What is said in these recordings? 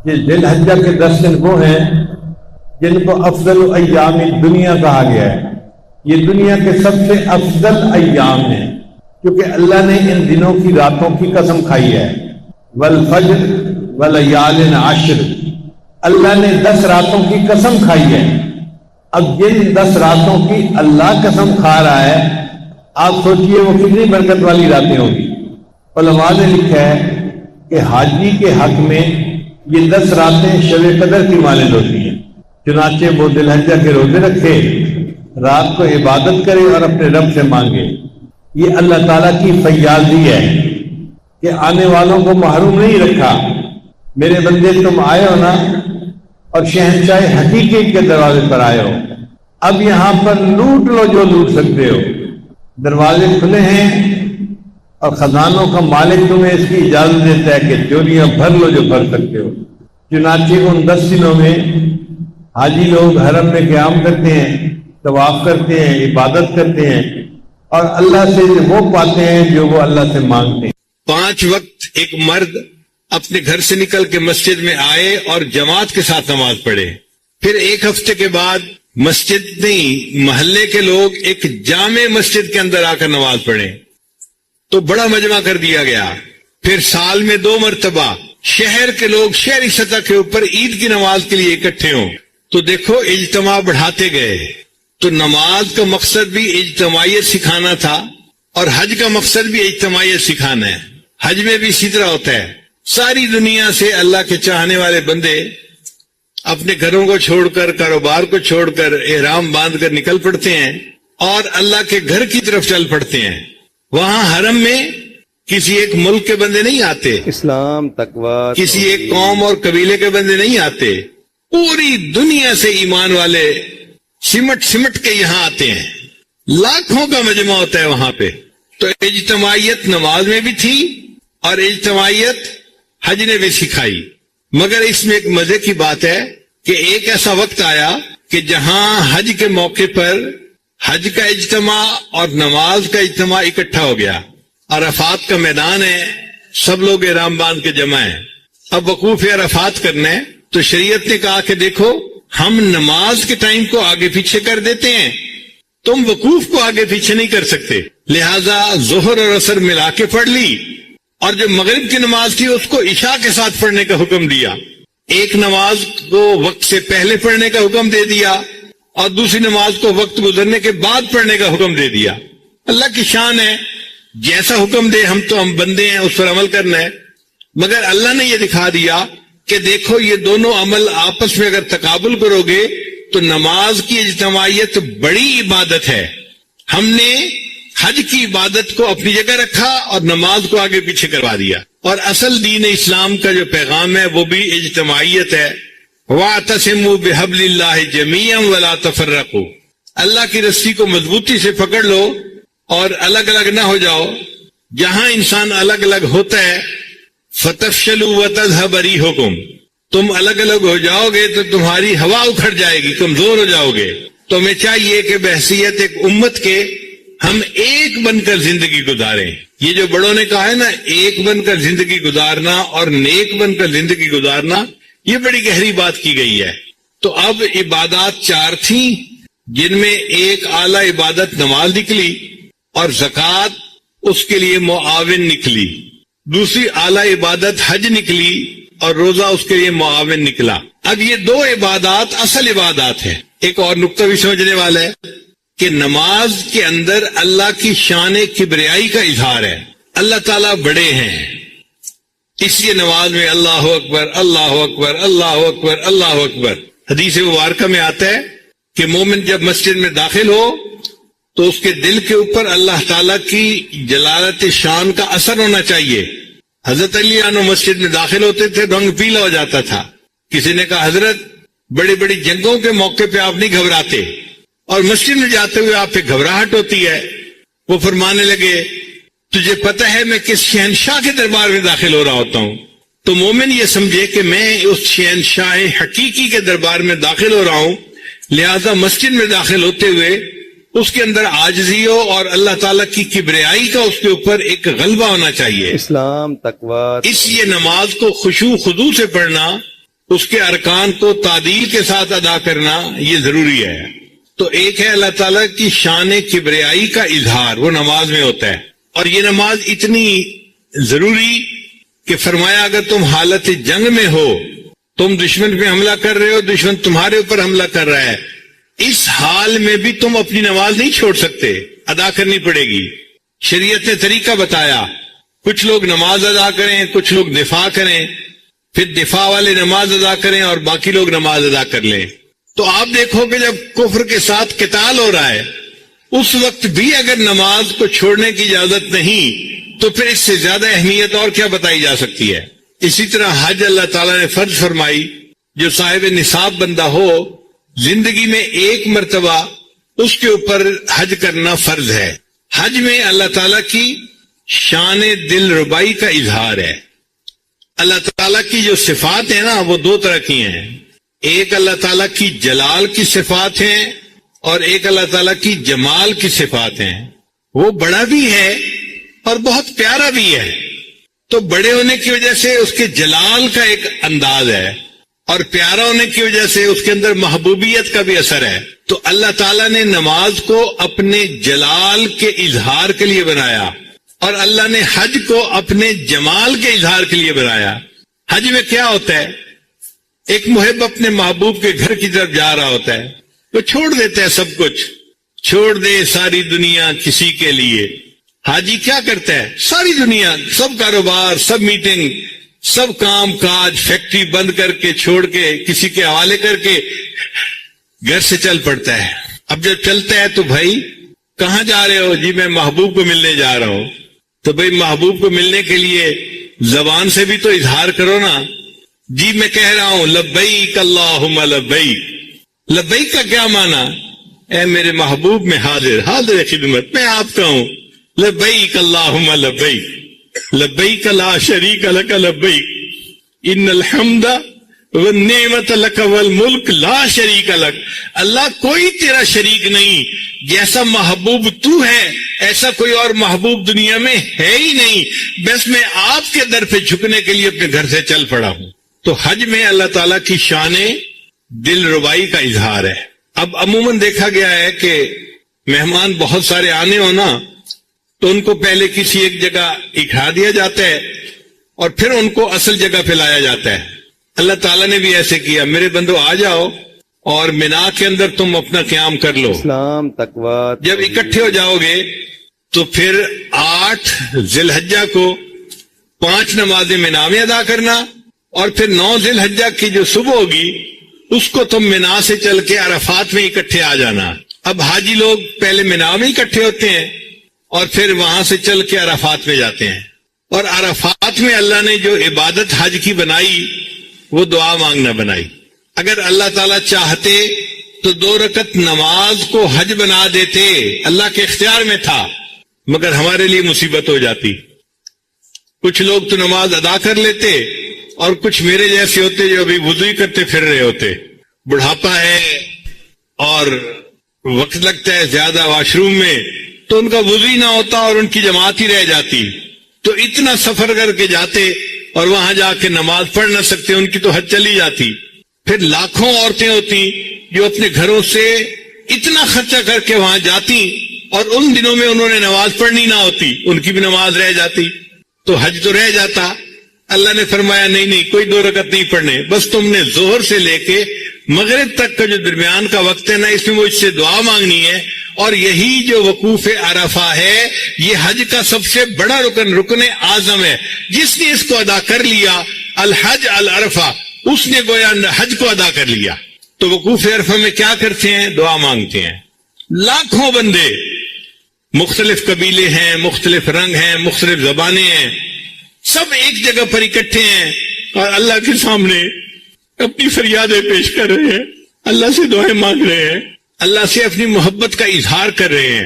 کہ ذی الحجہ کے 10 دن وہ ہیں جن کو افضل ایام دنیا کہا گیا ہے. یہ دنیا کے سب سے افضل ایام ہیں کیونکہ اللہ نے ان دنوں کی راتوں کی قسم کھائی ہے. والفجر ولیال عشر، اللہ نے 10 راتوں کی قسم کھائی ہے. اب جن 10 راتوں کی اللہ قسم کھا رہا ہے، آپ سوچئے وہ کتنی برکت والی راتیں ہوں گی. علماء نے لکھا ہے کہ حاجی کے حق میں یہ 10 راتیں شب قدر کی مانند ہوتی ہیں. چنانچہ وہ ذی الحجہ کے روزے رکھے، رات کو عبادت کرے اور اپنے رب سے مانگے. یہ اللہ تعالیٰ کی فیاضی ہے کہ آنے والوں کو محروم نہیں رکھا. میرے بندے تم آئے ہو نا، اور شہنشاہ حقیقی کے دروازے پر آئے ہو. اب یہاں پر لوٹ لو جو لوٹ سکتے ہو. دروازے کھلے ہیں اور خزانوں کا مالک تمہیں اس کی اجازت دیتا ہے کہ چوریاں بھر لو جو بھر سکتے ہو. چنانچہ ان 10 دنوں میں حاجی لوگ حرم میں قیام کرتے ہیں، طواف کرتے ہیں، عبادت کرتے ہیں اور اللہ سے وہ پاتے ہیں جو وہ اللہ سے مانگتے ہیں. 5 وقت ایک مرد اپنے گھر سے نکل کے مسجد میں آئے اور جماعت کے ساتھ نماز پڑھے. پھر 1 ہفتے کے بعد مسجد نہیں، محلے کے لوگ ایک جامع مسجد کے اندر آ کر نماز پڑھیں تو بڑا مجمع کر دیا گیا. پھر سال میں 2 مرتبہ شہر کے لوگ شہری سطح کے اوپر عید کی نماز کے لیے اکٹھے ہوں. تو دیکھو اجتماع بڑھاتے گئے. تو نماز کا مقصد بھی اجتماعیت سکھانا تھا اور حج کا مقصد بھی اجتماعیت سکھانا ہے. حج میں بھی اسی طرح ہوتا ہے. ساری دنیا سے اللہ کے چاہنے والے بندے اپنے گھروں کو چھوڑ کر، کاروبار کو چھوڑ کر، احرام باندھ کر نکل پڑتے ہیں اور اللہ کے گھر کی طرف چل پڑتے ہیں. وہاں حرم میں کسی ایک ملک کے بندے نہیں آتے، اسلام تقوی، کسی ایک قوم اور قبیلے کے بندے نہیں آتے، پوری دنیا سے ایمان والے سمٹ کے یہاں آتے ہیں. لاکھوں کا مجمع ہوتا ہے وہاں پہ. تو اجتماعیت نماز میں بھی تھی اور اجتماعیت حج نے بھی سکھائی. مگر اس میں ایک مزے کی بات ہے کہ ایک ایسا وقت آیا کہ جہاں حج کے موقع پر حج کا اجتماع اور نماز کا اجتماع اکٹھا ہو گیا. عرفات کا میدان ہے، سب لوگ احرام باندھ کے جمع ہیں. اب وقوف عرفات کرنا ہے تو شریعت نے کہا کہ دیکھو ہم نماز کے ٹائم کو آگے پیچھے کر دیتے ہیں، تم وقوف کو آگے پیچھے نہیں کر سکتے. لہذا ظہر اور عصر ملا کے پڑھ لی اور جو مغرب کی نماز تھی اس کو عشاء کے ساتھ پڑھنے کا حکم دیا. ایک نماز کو وقت سے پہلے پڑھنے کا حکم دے دیا اور دوسری نماز کو وقت گزرنے کے بعد پڑھنے کا حکم دے دیا. اللہ کی شان ہے، جیسا حکم دے ہم تو ہم بندے ہیں، اس پر عمل کرنا ہے. مگر اللہ نے یہ دکھا دیا کہ دیکھو یہ دونوں عمل آپس میں اگر تقابل کرو گے تو نماز کی اجتماعیت بڑی عبادت ہے. ہم نے حج کی عبادت کو اپنی جگہ رکھا اور نماز کو آگے پیچھے کروا دیا. اور اصل دین اسلام کا جو پیغام ہے وہ بھی اجتماعیت ہے. وَاعْتَصِمُوا بِحَبْلِ اللَّهِ جَمِيعًا وَلَا تَفَرَّقُوا. اللہ کی رسی کو مضبوطی سے پکڑ لو اور الگ الگ نہ ہو جاؤ. جہاں انسان الگ الگ ہوتا ہے فَتَفْشَلُوا وَتَذْهَبَ رِيحُكُمْ، تم الگ الگ ہو جاؤ گے تو تمہاری ہوا اکھڑ جائے گی، کمزور ہو جاؤ گے. تو ہمیں چاہیے کہ بحیثیت ایک امت کے ہم ایک بن کر زندگی گزاریں. یہ جو بڑوں نے کہا ہے نا، ایک بن کر زندگی گزارنا اور نیک بن کر زندگی گزارنا، یہ بڑی گہری بات کی گئی ہے. تو اب عبادات 4 تھیں جن میں ایک اعلی عبادت نماز نکلی اور زکوٰۃ اس کے لیے معاون نکلی. دوسری اعلی عبادت حج نکلی اور روزہ اس کے لیے معاون نکلا. اب یہ 2 عبادات اصل عبادات ہیں. ایک اور نقطہ بھی سمجھنے والا ہے کہ نماز کے اندر اللہ کی شان کبریائی کا اظہار ہے. اللہ تعالیٰ بڑے ہیں، اس لیے نماز میں اللہ اکبر اللہ اکبر اللہ اکبر اللہ اکبر. حدیث مبارکہ میں آتا ہے کہ مومن جب مسجد میں داخل ہو تو اس کے دل کے اوپر اللہ تعالیٰ کی جلالت شان کا اثر ہونا چاہیے. حضرت علی عنہ مسجد میں داخل ہوتے تھے، رنگ پیلا ہو جاتا تھا. کسی نے کہا حضرت بڑی بڑی جنگوں کے موقع پہ آپ نہیں گھبراتے اور مسجد میں جاتے ہوئے آپ پہ گھبراہٹ ہوتی ہے. وہ فرمانے لگے تجھے پتہ ہے میں کس شہنشاہ کے دربار میں داخل ہو رہا ہوتا ہوں. تو مومن یہ سمجھے کہ میں اس شہنشاہ حقیقی کے دربار میں داخل ہو رہا ہوں، لہذا مسجد میں داخل ہوتے ہوئے اس کے اندر عاجزی ہو اور اللہ تعالیٰ کی کبریائی کا اس کے اوپر ایک غلبہ ہونا چاہیے. اسلام تقوی. اس لیے نماز کو خشوع خضوع سے پڑھنا اس کے ارکان کو تعدیل کے ساتھ ادا کرنا یہ ضروری ہے. تو ایک ہے اللہ تعالیٰ کی شان کبریائی کا اظہار، وہ نماز میں ہوتا ہے. اور یہ نماز اتنی ضروری کہ فرمایا اگر تم حالت جنگ میں ہو، تم دشمن پہ حملہ کر رہے ہو، دشمن تمہارے اوپر حملہ کر رہا ہے، اس حال میں بھی تم اپنی نماز نہیں چھوڑ سکتے، ادا کرنی پڑے گی. شریعت نے طریقہ بتایا، کچھ لوگ نماز ادا کریں، کچھ لوگ دفاع کریں، پھر دفاع والے نماز ادا کریں اور باقی لوگ نماز ادا کر لیں. تو آپ دیکھو کہ جب کفر کے ساتھ قتال ہو رہا ہے اس وقت بھی اگر نماز کو چھوڑنے کی اجازت نہیں تو پھر اس سے زیادہ اہمیت اور کیا بتائی جا سکتی ہے. اسی طرح حج اللہ تعالیٰ نے فرض فرمائی، جو صاحب نصاب بندہ ہو زندگی میں ایک مرتبہ اس کے اوپر حج کرنا فرض ہے. حج میں اللہ تعالیٰ کی شان دل ربائی کا اظہار ہے. اللہ تعالیٰ کی جو صفات ہیں نا وہ دو طرح کی ہیں، ایک اللہ تعالیٰ کی جلال کی صفات ہیں اور ایک اللہ تعالیٰ کی جمال کی صفات ہیں. وہ بڑا بھی ہے اور بہت پیارا بھی ہے، تو بڑے ہونے کی وجہ سے اس کے جلال کا ایک انداز ہے اور پیارا ہونے کی وجہ سے اس کے اندر محبوبیت کا بھی اثر ہے. تو اللہ تعالیٰ نے نماز کو اپنے جلال کے اظہار کے لیے بنایا اور اللہ نے حج کو اپنے جمال کے اظہار کے لیے بنایا. حج میں کیا ہوتا ہے، ایک محب اپنے محبوب کے گھر کی طرف جا رہا ہوتا ہے، وہ چھوڑ دیتا ہے سب کچھ، چھوڑ دے ساری دنیا کسی کے لیے. حاجی کیا کرتا ہے، ساری دنیا، سب کاروبار، سب میٹنگ، سب کام کاج، فیکٹری بند کر کے چھوڑ کے کسی کے حوالے کر کے گھر سے چل پڑتا ہے. اب جب چلتا ہے تو بھائی کہاں جا رہے ہو؟ جی میں محبوب کو ملنے جا رہا ہوں. تو بھائی محبوب کو ملنے کے لیے زبان سے بھی تو اظہار کرو نا. جی میں کہہ رہا ہوں لبیک اللہم لبیک. لبیک کا کیا معنی؟ اے میرے محبوب میں حاضر خدمت، میں آپ کا ہوں. لبیک اللہم لبیک، لبیک لا شریک لک لبیک، ان الحمد والنعمت لک والملک لا شریک لک. اللہ کوئی تیرا شریک نہیں، جیسا محبوب تو ہے ایسا کوئی اور محبوب دنیا میں ہے ہی نہیں، بس میں آپ کے در پہ جھکنے کے لیے اپنے گھر سے چل پڑا ہوں. تو حج میں اللہ تعالیٰ کی شان دل ربائی کا اظہار ہے. اب عموماً دیکھا گیا ہے کہ مہمان بہت سارے آنے ہو نا تو ان کو پہلے کسی ایک جگہ اکھا دیا جاتا ہے اور پھر ان کو اصل جگہ پہ لایا جاتا ہے. اللہ تعالیٰ نے بھی ایسے کیا، میرے بندو آ جاؤ اور مینا کے اندر تم اپنا قیام کر لو. اسلام تقوی. جب اکٹھے ہو جاؤ گے تو پھر 8 ذی الحجہ کو 5 نمازیں مینا میں ادا کرنا اور پھر 9 ذی الحجہ کی جو صبح ہوگی اس کو تم مینا سے چل کے عرفات میں اکٹھے آ جانا. اب حاجی لوگ پہلے مینا میں اکٹھے ہوتے ہیں اور پھر وہاں سے چل کے عرفات میں جاتے ہیں. اور عرفات میں اللہ نے جو عبادت حج کی بنائی وہ دعا مانگنا بنائی. اگر اللہ تعالیٰ چاہتے تو 2 رکعت نماز کو حج بنا دیتے، اللہ کے اختیار میں تھا، مگر ہمارے لیے مصیبت ہو جاتی. کچھ لوگ تو نماز ادا کر لیتے اور کچھ میرے جیسے ہوتے جو ابھی وضو ہی کرتے پھر رہے ہوتے. بڑھاپا ہے اور وقت لگتا ہے زیادہ واش روم میں، تو ان کا وضو ہی نہ ہوتا اور ان کی جماعت ہی رہ جاتی. تو اتنا سفر کر کے جاتے اور وہاں جا کے نماز پڑھ نہ سکتے، ان کی تو حج چلی جاتی. پھر لاکھوں عورتیں ہوتی جو اپنے گھروں سے اتنا خرچہ کر کے وہاں جاتی اور ان دنوں میں انہوں نے نماز پڑھنی نہ ہوتی، ان کی بھی نماز رہ جاتی، تو حج تو رہ جاتا. اللہ نے فرمایا نہیں کوئی 2 رکعت نہیں پڑھنے، بس تم نے ظہر سے لے کے مغرب تک کا جو درمیان کا وقت ہے نا اس میں وہ اس سے دعا مانگنی ہے. اور یہی جو وقوف عرفہ ہے یہ حج کا سب سے بڑا رکن اعظم ہے. جس نے اس کو ادا کر لیا، الحج العرفہ، اس نے گویا حج کو ادا کر لیا. تو وقوف عرفہ میں کیا کرتے ہیں؟ دعا مانگتے ہیں. لاکھوں بندے، مختلف قبیلے ہیں، مختلف رنگ ہیں، مختلف زبانیں ہیں، سب ایک جگہ پر اکٹھے ہیں اور اللہ کے سامنے اپنی فریادیں پیش کر رہے ہیں، اللہ سے دعائیں مانگ رہے ہیں، اللہ سے اپنی محبت کا اظہار کر رہے ہیں.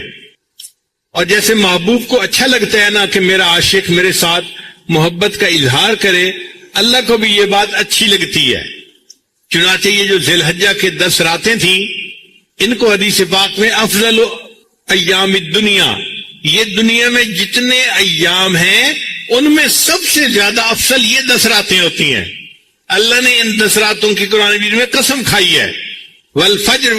اور جیسے محبوب کو اچھا لگتا ہے نا کہ میرا عاشق میرے ساتھ محبت کا اظہار کرے، اللہ کو بھی یہ بات اچھی لگتی ہے. چنانچہ یہ جو ذی الحجہ کے 10 راتیں تھیں ان کو حدیث پاک میں افضل ایام الدنیا، یہ دنیا میں جتنے ایام ہیں ان میں سب سے زیادہ افضل یہ 10 راتیں ہوتی ہیں. اللہ نے ان 10 راتوں کی قرآن مجید میں قسم کھائی ہے، والفجر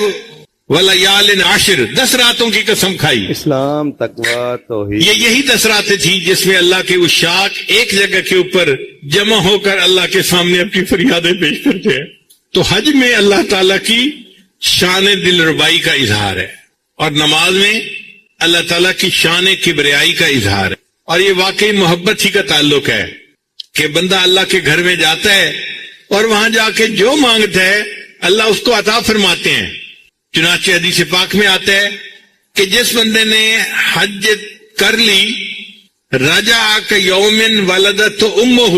ولیال عشر، 10 راتوں کی قسم کھائی۔ اسلام، تقوی، توحید، یہی 10 راتیں تھیں جس میں اللہ کے عشاق ایک جگہ کے اوپر جمع ہو کر اللہ کے سامنے اپنی فریادیں پیش کرتے ہیں۔ تو حج میں اللہ تعالیٰ کی شان دل ربائی کا اظہار ہے، اور نماز میں اللہ تعالیٰ کی شان کبریائی کا اظہار ہے، اور یہ واقعی محبت ہی کا تعلق ہے کہ بندہ اللہ کے گھر میں جاتا ہے اور وہاں جا کے جو مانگتا ہے اللہ اس کو عطا فرماتے ہیں۔ چنانچہ حدیث پاک میں آتا ہے کہ جس بندے نے حج کر لی، رجع کیوم ولدت امہ،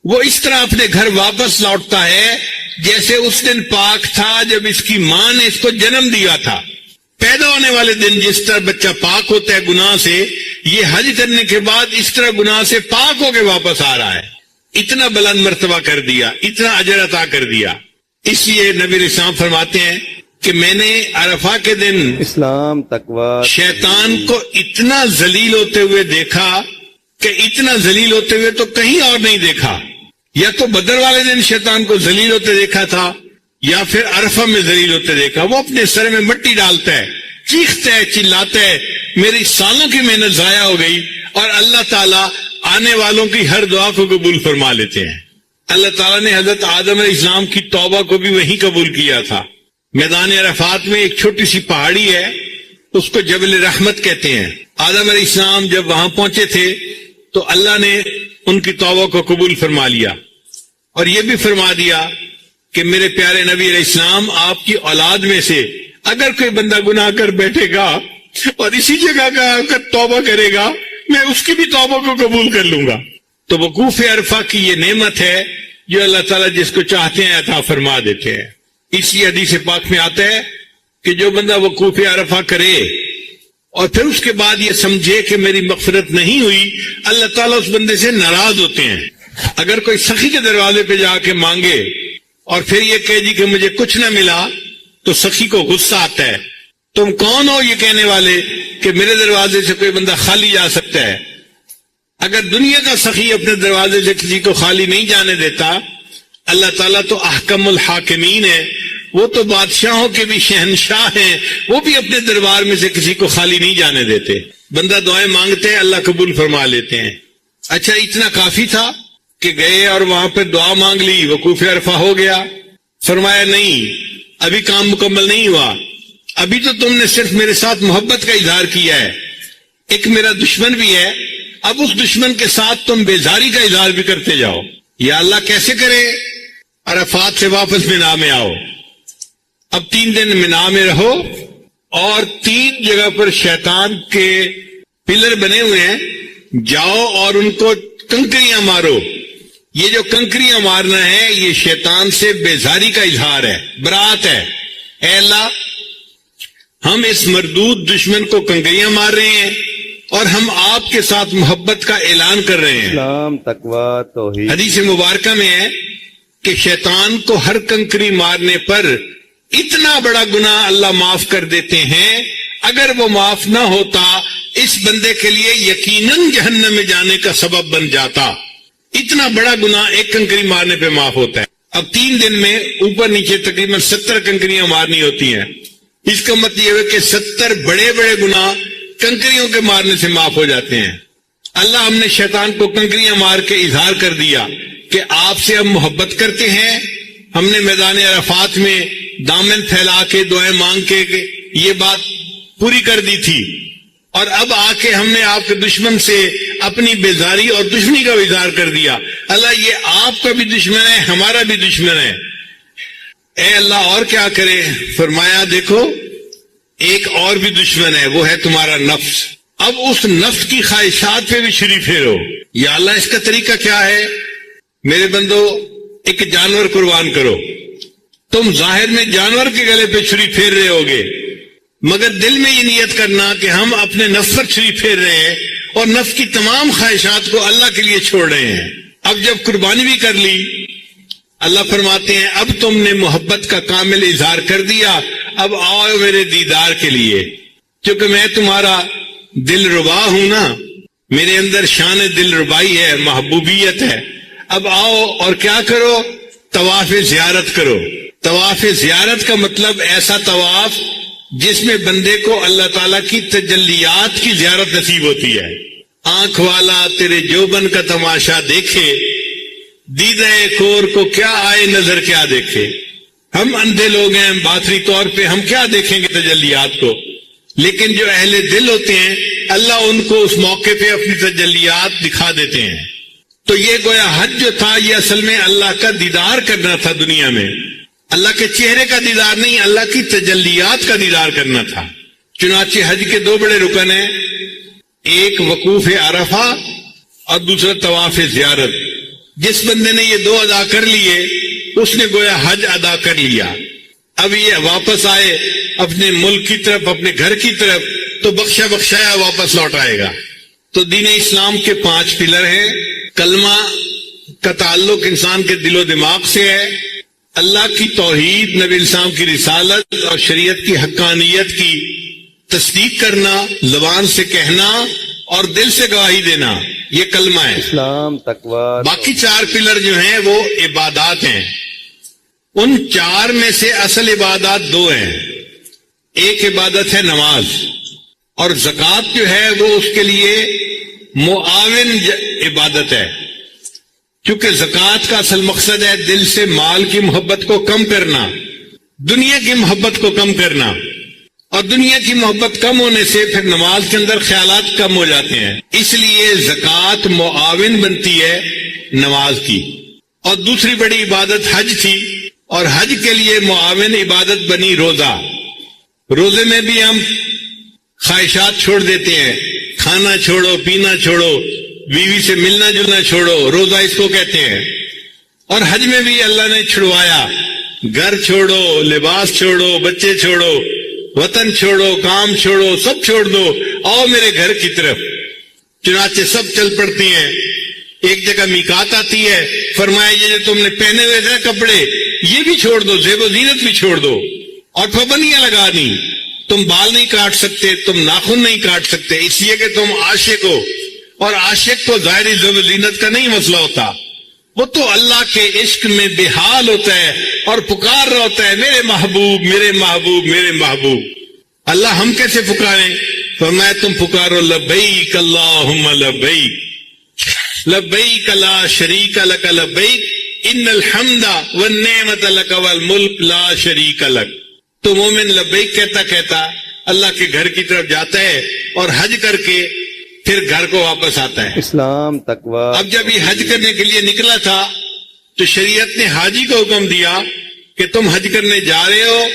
وہ اس طرح اپنے گھر واپس لوٹتا ہے جیسے اس دن پاک تھا جب اس کی ماں نے اس کو جنم دیا تھا۔ پیدا ہونے والے دن جس طرح بچہ پاک ہوتا ہے گناہ سے، یہ حج کرنے کے بعد اس طرح گناہ سے پاک ہو کے واپس آ رہا ہے۔ اتنا بلند مرتبہ کر دیا، اتنا اجر عطا کر دیا۔ اس لیے نبی علیہ السلام فرماتے ہیں کہ میں نے عرفہ کے دن اسلام، تقوی، شیطان کو اتنا ذلیل ہوتے ہوئے دیکھا کہ اتنا ذلیل ہوتے ہوئے تو کہیں اور نہیں دیکھا۔ یا تو بدر والے دن شیطان کو ذلیل ہوتے دیکھا تھا، یا پھر عرفہ میں ذلیل ہوتے دیکھا۔ وہ اپنے سر میں مٹی ڈالتا ہے، چیختا ہے، چلاتا ہے، میری سالوں کی محنت ضائع ہو گئی، اور اللہ تعالیٰ آنے والوں کی ہر دعا کو قبول فرما لیتے ہیں۔ اللہ تعالیٰ نے حضرت آدم علیہ السلام کی توبہ کو بھی وہیں قبول کیا تھا۔ میدان عرفات میں ایک چھوٹی سی پہاڑی ہے، اس کو جبل رحمت کہتے ہیں۔ آدم علیہ السلام جب وہاں پہنچے تھے تو اللہ نے ان کی توبہ کو قبول فرما لیا، اور یہ بھی فرما دیا کہ میرے پیارے نبی علیہ السلام، آپ کی اولاد میں سے اگر کوئی بندہ گناہ کر بیٹھے گا اور اسی جگہ کا آ کر توبہ کرے گا، میں اس کی بھی توبہ کو قبول کر لوں گا۔ تو وقوف عرفہ کی یہ نعمت ہے جو اللہ تعالیٰ جس کو چاہتے ہیں عطا فرما دیتے ہیں۔ اس لیے حدیث پاک میں آتا ہے کہ جو بندہ وقوف عرفہ کرے اور پھر اس کے بعد یہ سمجھے کہ میری مغفرت نہیں ہوئی، اللہ تعالیٰ اس بندے سے ناراض ہوتے ہیں۔ اگر کوئی سخی کے دروازے پہ جا کے مانگے اور پھر یہ کہے جی کہ مجھے کچھ نہ ملا، تو سخی کو غصہ آتا ہے۔ تم کون ہو یہ کہنے والے کہ میرے دروازے سے کوئی بندہ خالی جا سکتا ہے؟ اگر دنیا کا سخی اپنے دروازے سے کسی کو خالی نہیں جانے دیتا، اللہ تعالیٰ تو احکم الحاکمین ہے، وہ تو بادشاہوں کے بھی شہنشاہ ہیں، وہ بھی اپنے دربار میں سے کسی کو خالی نہیں جانے دیتے۔ بندہ دعائیں مانگتے ہیں، اللہ قبول فرما لیتے ہیں۔ اچھا، اتنا کافی تھا کہ گئے اور وہاں پہ دعا مانگ لی، وقوف عرفہ ہو گیا؟ فرمایا نہیں، ابھی کام مکمل نہیں ہوا، ابھی تو تم نے صرف میرے ساتھ محبت کا اظہار کیا ہے۔ ایک میرا دشمن بھی ہے، اب اس دشمن کے ساتھ تم بیزاری کا اظہار بھی کرتے جاؤ۔ یا اللہ کیسے کرے؟ عرفات سے واپس مینا میں آؤ، اب 3 دن مینا میں رہو، اور 3 جگہ پر شیطان کے پلر بنے ہوئے ہیں، جاؤ اور ان کو کنکریاں مارو۔ یہ جو کنکریاں مارنا ہے یہ شیطان سے بیزاری کا اظہار ہے، برات ہے۔ اے اللہ، ہم اس مردود دشمن کو کنکریاں مار رہے ہیں اور ہم آپ کے ساتھ محبت کا اعلان کر رہے ہیں۔ اسلام، تقوی، توحید۔ حدیث مبارکہ میں ہے کہ شیطان کو ہر کنکری مارنے پر اتنا بڑا گناہ اللہ معاف کر دیتے ہیں، اگر وہ معاف نہ ہوتا اس بندے کے لیے یقیناً جہنم میں جانے کا سبب بن جاتا۔ اتنا بڑا گناہ ایک کنکری مارنے پہ معاف ہوتا ہے۔ اب 3 دن میں اوپر نیچے تقریباً 70 کنکریاں مارنی ہوتی ہیں۔ اس کا مطلب یہ ہے کہ 70 بڑے بڑے گناہ کنکریوں کے مارنے سے معاف ہو جاتے ہیں۔ اللہ ہم نے شیطان کو کنکریاں مار کے اظہار کر دیا کہ آپ سے ہم محبت کرتے ہیں۔ ہم نے میدان عرفات میں دامن پھیلا کے دعائیں مانگ کے یہ بات پوری کر دی تھی، اور اب آ کے ہم نے آپ کے دشمن سے اپنی بیزاری اور دشمنی کا اظہار کر دیا۔ اللہ یہ آپ کا بھی دشمن ہے، ہمارا بھی دشمن ہے۔ اے اللہ اور کیا کرے؟ فرمایا دیکھو ایک اور بھی دشمن ہے، وہ ہے تمہارا نفس۔ اب اس نفس کی خواہشات پہ بھی چھری پھیرو۔ یا اللہ اس کا طریقہ کیا ہے؟ میرے بندو، ایک جانور قربان کرو۔ تم ظاہر میں جانور کے گلے پہ چھری پھیر رہے ہوگے، مگر دل میں یہ نیت کرنا کہ ہم اپنے نفس پر چھری پھیر رہے ہیں اور نفس کی تمام خواہشات کو اللہ کے لیے چھوڑ رہے ہیں۔ اب جب قربانی بھی کر لی، اللہ فرماتے ہیں اب تم نے محبت کا کامل اظہار کر دیا، اب آؤ میرے دیدار کے لیے، کیونکہ میں تمہارا دل ربا ہوں نا، میرے اندر شان دل ربائی ہے، محبوبیت ہے۔ اب آؤ اور کیا کرو؟ طواف زیارت کرو. طواف زیارت کا مطلب ایسا طواف جس میں بندے کو اللہ تعالیٰ کی تجلیات کی زیارت نصیب ہوتی ہے. آنکھ والا تیرے جوبن کا تماشا دیکھے, دیدہ کور کو کیا آئے نظر کیا دیکھے. ہم اندھے لوگ ہیں, باطنی طور پہ ہم کیا دیکھیں گے تجلیات کو, لیکن جو اہل دل ہوتے ہیں اللہ ان کو اس موقع پہ اپنی تجلیات دکھا دیتے ہیں. تو یہ گویا حج جو تھا یہ اصل میں اللہ کا دیدار کرنا تھا دنیا میں, اللہ کے چہرے کا دیدار نہیں, اللہ کی تجلیات کا دیدار کرنا تھا. چنانچہ حج کے دو بڑے رکن ہیں, ایک وقوف عرفہ اور دوسرا طواف زیارت. جس بندے نے یہ دو ادا کر لیے اس نے گویا حج ادا کر لیا. اب یہ واپس آئے اپنے ملک کی طرف, اپنے گھر کی طرف, تو بخشا بخشایا واپس لوٹ آئے گا. تو دین اسلام کے 5 پلر ہیں. کلمہ کا تعلق انسان کے دل و دماغ سے ہے, اللہ کی توحید, نبی اسلام کی رسالت اور شریعت کی حقانیت کی تصدیق کرنا, زبان سے کہنا اور دل سے گواہی دینا, یہ کلمہ ہے. اسلام, تقوی. باقی 4 پلر جو ہیں وہ عبادات ہیں. ان 4 میں سے اصل عبادات 2 ہیں. ایک عبادت ہے نماز, اور زکوٰۃ جو ہے وہ اس کے لیے معاون عبادت ہے. کیونکہ زکوٰۃ کا اصل مقصد ہے دل سے مال کی محبت کو کم کرنا, دنیا کی محبت کو کم کرنا, اور دنیا کی محبت کم ہونے سے پھر نماز کے اندر خیالات کم ہو جاتے ہیں. اس لیے زکوٰۃ معاون بنتی ہے نماز کی. اور دوسری بڑی عبادت حج تھی, اور حج کے لیے معاون عبادت بنی روزہ. روزے میں بھی ہم خواہشات چھوڑ دیتے ہیں, کھانا چھوڑو, پینا چھوڑو, بیوی سے ملنا جلنا چھوڑو, روزہ اس کو کہتے ہیں. اور حج میں بھی اللہ نے چھڑوایا, گھر چھوڑو, لباس چھوڑو, بچے چھوڑو, وطن چھوڑو, کام چھوڑو, سب چھوڑ دو, آؤ میرے گھر کی طرف. چنانچہ سب چل پڑتی ہیں. ایک جگہ میقات آتی ہے, فرمایا یہ جو تم نے پہنے ہوئے تھے کپڑے یہ بھی چھوڑ دو, زیب و زینت بھی چھوڑ دو, اور پابندیاں لگا دی. تم بال نہیں کاٹ سکتے, تم ناخن نہیں کاٹ سکتے, اس لیے کہ تم عاشق ہو, اور عاشق کو ظاہری زیب و زینت کا نہیں مسئلہ ہوتا, وہ تو اللہ کے عشق میں بحال ہوتا ہے اور پکار رہا ہوتا ہے, میرے محبوب, میرے محبوب, میرے محبوب. اللہ ہم کیسے پکاریں؟ فرمایا تم پکارو لبیک اللہم لبیک, لبیک لا شریک لک لبیک, ان الحمد والنعمت لک والملک لا شریک لک. تو مومن لبیک کہتا کہتا اللہ کے گھر کی طرف جاتا ہے اور حج کر کے پھر گھر کو واپس آتا ہے. اسلام, تقوی. اب جب یہ حج کرنے کے لیے نکلا تھا تو شریعت نے حاجی کو حکم دیا کہ تم حج کرنے جا رہے ہو,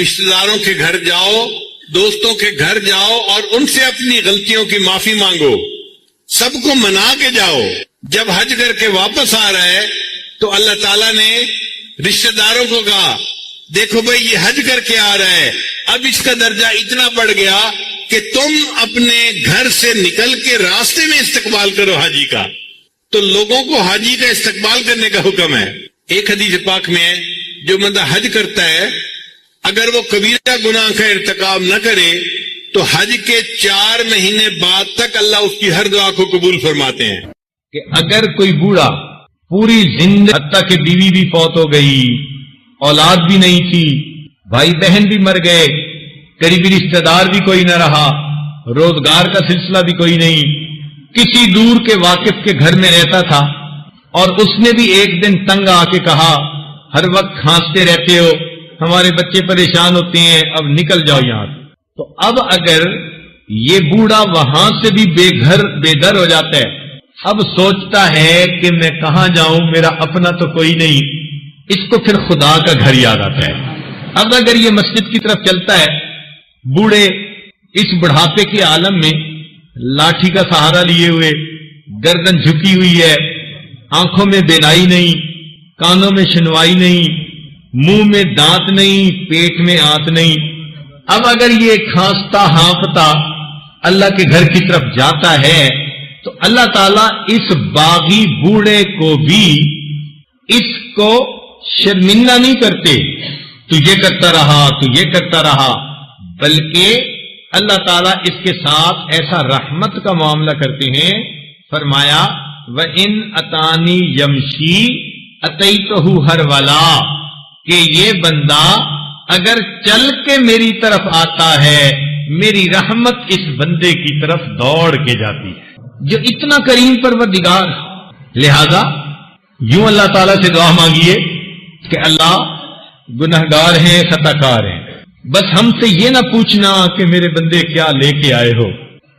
رشتہ داروں کے گھر جاؤ, دوستوں کے گھر جاؤ, اور ان سے اپنی غلطیوں کی معافی مانگو, سب کو منا کے جاؤ. جب حج کر کے واپس آ رہا ہے تو اللہ تعالیٰ نے رشتہ داروں کو کہا دیکھو بھائی یہ حج کر کے آ رہا ہے, اب اس کا درجہ اتنا بڑھ گیا کہ تم اپنے گھر سے نکل کے راستے میں استقبال کرو حاجی کا. تو لوگوں کو حاجی کا استقبال کرنے کا حکم ہے. ایک حدیث پاک میں ہے جو بندہ حج کرتا ہے اگر وہ کبیرہ گناہ کا ارتکاب نہ کرے تو حج کے 4 مہینے بعد تک اللہ اس کی ہر دعا کو قبول فرماتے ہیں. کہ اگر کوئی بوڑھا پوری زندگی, حتیٰ کہ بیوی بھی فوت ہو گئی, اولاد بھی نہیں تھی, بھائی بہن بھی مر گئے, قریبی رشتہ دار بھی کوئی نہ رہا, روزگار کا سلسلہ بھی کوئی نہیں, کسی دور کے واقف کے گھر میں رہتا تھا, اور اس نے بھی ایک دن تنگ آ کے کہا ہر وقت کھانستے رہتے ہو, ہمارے بچے پریشان ہوتے ہیں, اب نکل جاؤ یہاں. تو اب اگر یہ بوڑھا وہاں سے بھی بے گھر بے در ہو جاتا ہے, اب سوچتا ہے کہ میں کہاں جاؤں, میرا اپنا تو کوئی نہیں, اس کو پھر خدا کا گھر یاد آتا ہے. اب اگر یہ مسجد کی طرف چلتا ہے, بوڑھے اس بڑھاپے کے عالم میں لاٹھی کا سہارا لیے ہوئے, گردن جھکی ہوئی ہے, آنکھوں میں بینائی نہیں, کانوں میں سنوائی نہیں, منہ میں دانت نہیں, پیٹ میں آنت نہیں, اب اگر یہ کھانستا ہانپتا اللہ کے گھر کی طرف جاتا ہے تو اللہ تعالیٰ اس باغی بوڑھے کو بھی اس کو شرمندہ نہیں کرتے, تو یہ کرتا رہا, تو یہ کرتا رہا, بلکہ اللہ تعالیٰ اس کے ساتھ ایسا رحمت کا معاملہ کرتے ہیں. فرمایا وَإِنْ أَتَانِي يَمْشِي اتیتہ ہر والا، کہ یہ بندہ اگر چل کے میری طرف آتا ہے میری رحمت اس بندے کی طرف دوڑ کے جاتی ہے، جو اتنا کریم پروردگار۔ لہذا یوں اللہ تعالیٰ سے دعا مانگیے کہ اللہ گنہگار ہیں، خطا کار ہیں، بس ہم سے یہ نہ پوچھنا کہ میرے بندے کیا لے کے آئے ہو۔